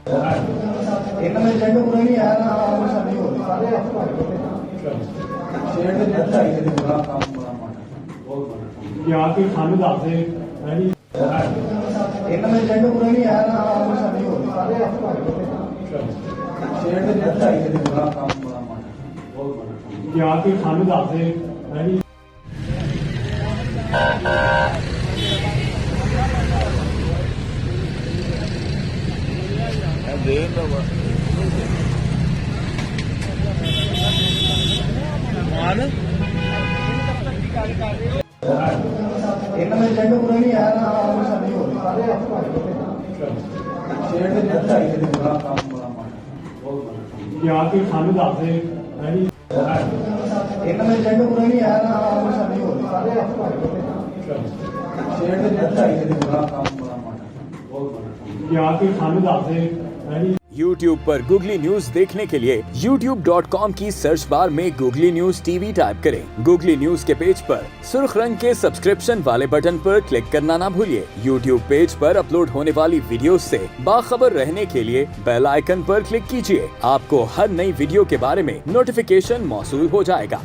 इनमें जेंडर पूरा नहीं आया ना और सब नहीं हो शेयर ਦੇ ਦਿੱਤਾ ਹੀ ਤੇ ਬੜਾ ਕੰਮ ਬੜਾ ਮਾੜਾ ਬਹੁਤ ਬੜਾ या कि खानू दस दे है जी इनमें जेंडर पूरा नहीं आया ना और सब नहीं हो शेयर ਦੇ ਦਿੱਤਾ ਹੀ ਤੇ ਬੜਾ ਕੰਮ ਬੜਾ ਮਾੜਾ ਬਹੁਤ ਬੜਾ या कि खानू दस दे है जी इनमें जेंडर पूरा नहीं आया ना और सब नहीं हो शेयर ਦੇ ਦਿੱਤਾ ਹੀ ਤੇ ਬੜਾ ਕੰਮ ਬੜਾ ਮਾੜਾ ਬਹੁਤ ਬੜਾ या कि खानू दस दे है जी इनमें जेंडर पूरा नहीं आया ना और सब नहीं हो शेयर ਦੇ ਦਿੱਤਾ ਹੀ ਤੇ ਬੜਾ ਕੰਮ ਬੜਾ ਮਾੜਾ ਬਹੁਤ ਬੜਾ या कि खानू दस दे है जी YouTube पर गूगली न्यूज देखने के लिए youtube.com की सर्च बार में गूगली न्यूज टीवी टाइप करें। गूगली न्यूज के पेज पर सुर्ख रंग के सब्सक्रिप्शन वाले बटन पर क्लिक करना ना भूलिए। YouTube पेज पर अपलोड होने वाली वीडियोस से बाखबर रहने के लिए बेल आइकन पर क्लिक कीजिए। आपको हर नई वीडियो के बारे में नोटिफिकेशन मौसूल हो जाएगा।